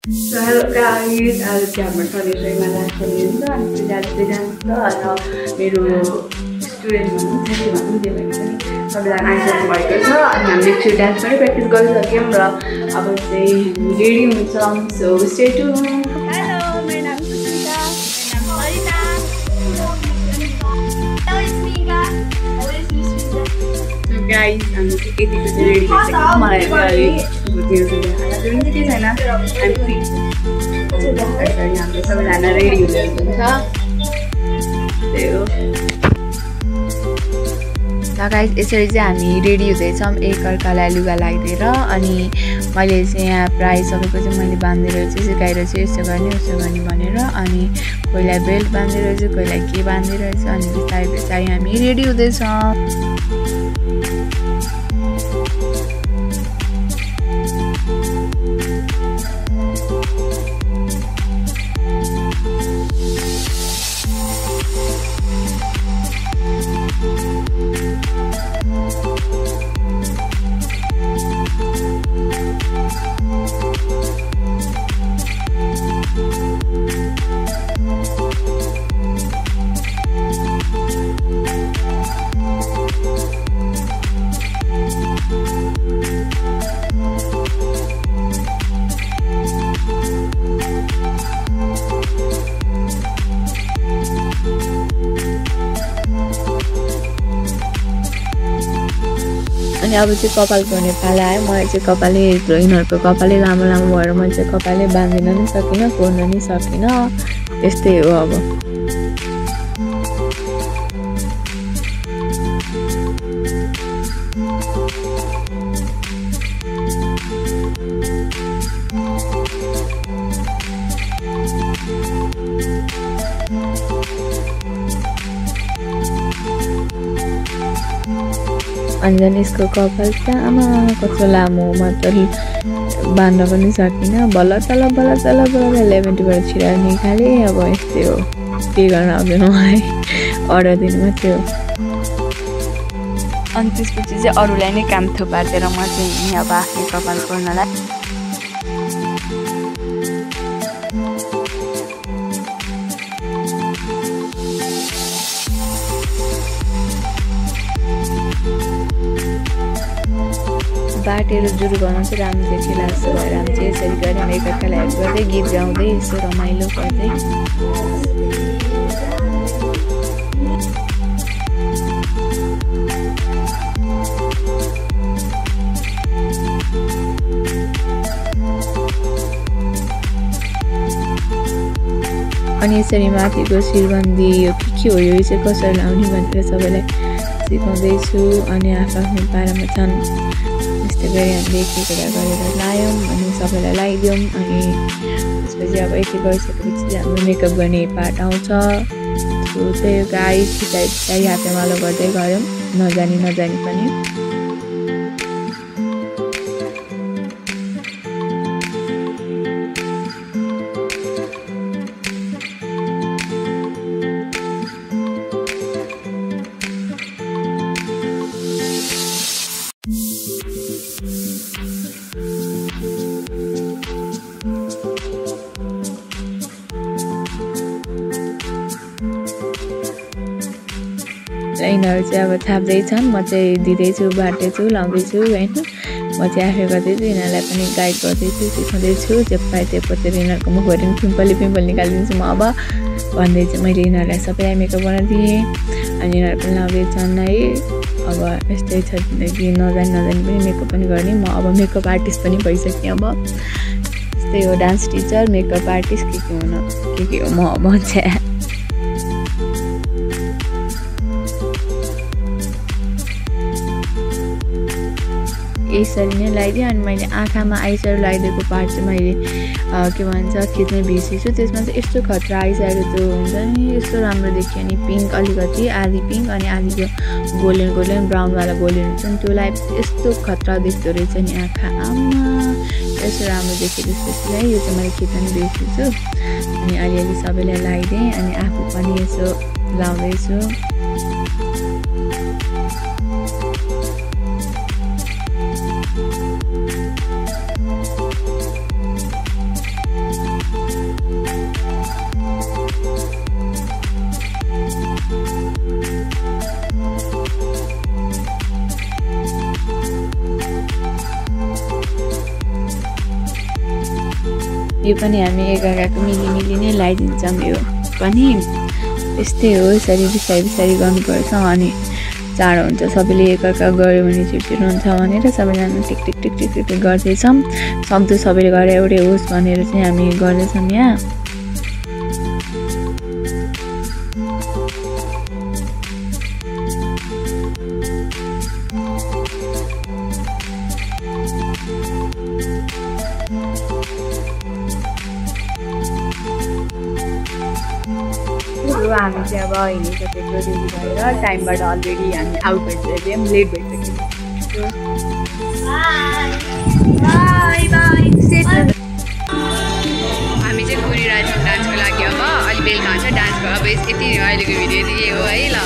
Hello guys, आज चाहिँ हाम्रो सलेसैमा लान्छ नि त अनि जान्छ र मेरो स्टुडेन्ट भन्नु साथी भन्नु जे भने पनि सबैजना आइसक्नु भएको छ अनि हामीले एकछिन डान्स पनि प्र्याक्टिस गरिसक्यौँ र अब चाहिँ हामी रेडी हुन्छौँ सो स्टे ट्युन। हेलो मेरो नाम सुस्मिता मेरो नाम सरिता सो गाइस हामी चाहिँ यतिको चाहिँ रेडी भइसक्यौँ मलाई के छैन हाम्रो सबैजना रेडी हुनुहुन्छ त्यही हो। गाइस यसरी चाहिँ हामी रेडी हुँदैछौँ एकअर्कालाई लुगा लगाइदिएर अनि मैले चाहिँ यहाँ प्रायः सबैको चाहिँ मैले बाँधिदिएर चाहिँ सिकाएर चाहिँ यसो गर्ने उसो गर्ने भनेर अनि कोहीलाई बेल्ट बाँधिरहेछ कोहीलाई के बाँधिरहेछ अनि बिस्तारै बिस्तारै हामी रेडी हुँदैछौँ। अनि अब चाहिँ कपाल गर्ने पाला आयो। मलाई चाहिँ कपालै यिनीहरूको कपालै लामो लामो भएर मैले चाहिँ कपालै बाँधिन नि सकिनँ कोर्न नि सकिनँ यस्तै हो अब। अनि झन् यसको कपाल त आमा कस्तो लामो मतलब बाँध्न पनि सकिनँ बल्ल तल 11:20बाट छिराएर निकालेँ। अब यस्तै हो के गर्न आउँदैन मलाई अर्डर दिनु मात्रै हो। अनि त्यसपछि चाहिँ अरूलाई नै काम थुपारिदिएर म चाहिँ अब आफ्नो कपाल कोर्नलाई बाटेर जुरु गर्नु चाहिँ राम्रो देखिला जस्तो भएर हामी चाहिँ यसरी गऱ्यौँ एकअर्कालाई हेल्प गर्दै गीत गाउँदै यसो रमाइलो गर्दै। अनि यसरी माथिको शिरबन्दी यो के हो यो चाहिँ कसरी लाउने भनेर सबैलाई सिकाउँदैछु अनि आफ्नो पारामा छन् त्यस्तै गरी हामीले एक एकवटा गरेर लायौँ अनि सबैलाई लगाइदियौँ। अनि त्यसपछि अब यति गरिसकेपछि हाम्रो मेकअप गर्ने पार्ट आउँछ। त्यही गाइस पछाडि पछाडि हातेमालो गर्दै गयौँ नजानी पनि। यिनीहरू चाहिँ अब थाप्दैछन् म चाहिँ दिँदैछु बाँड्दैछु लाउँदैछु होइन म चाहिँ आफै गर्दैछु यिनीहरूलाई पनि गाइड गर्दैछु सिकाउँदैछु जे पाए त्यो पतेर यिनीहरूको मुखबाट पनि पिम्पल निकालिदिन्छु म अब भन्दै चाहिँ मैले यिनीहरूलाई सबैलाई मेकअप गर्न दिएँ अनि यिनीहरू पनि लाउँदैछन् है। अब यस्तै छ कि नजानी पनि मेकअप पनि गर्ने म अब मेकअप आर्टिस्ट पनि भइसकेँ। अब यस्तै हो डान्स टिचर मेकअप आर्टिस्ट के हो म अब चाहिँ यसरी नै लगाइदिएँ। अनि मैले आँखामा आइस्याडो लगाइदिएको पार्ट चाहिँ मैले के भन्छ खिच्नै बिर्सेछु। त्यसमा चाहिँ यस्तो खतरा आइस्याडो त्यो हुन्छ नि यस्तो राम्रो देखियो नि पिङ्क अलिकति आधी पिङ्क अनि आधी त्यो गोल्डन ब्राउनवाला गोल्डन हुन्छ नि त्यो लाइफ यस्तो खतरा देख्दो रहेछ नि आँखा आमा यस्तो राम्रो देख्यो। त्यसपछि यो चाहिँ मैले खिच्न बिर्सेछु अनि अलिअलि सबैलाई लगाइदिएँ अनि आफू पनि यसो लाउँदैछु। यो पनि हामी एकअर्काको मिली नै लगाइदिन्छौँ। यो पनि यस्तै हो, यसरी बिस्तारै गर्नुपर्छ अनि चाँडो हुन्छ। सबैले एकअर्का गऱ्यो भने छिटो हुन्छ भनेर सबैजना टिक टिक टिक टिक टिक गर्दैछौँ। सक्दो सबैले गरेर एउटै होस् भनेर चाहिँ हामी गर्दैछौँ यहाँ। हामी चाहिँ अब हिँडिसकेको रेडी भएर टाइमबाट अलरेडी हामी आउट भइसक्यौँ, लेट भइसक्यौँ। हामी चाहिँ कुरिरहेछौँ डान्सको लागि। अब अलि बेलुका हुन्छ डान्सको। अब यति अहिलेको भिडियो चाहिँ यो हो है। ल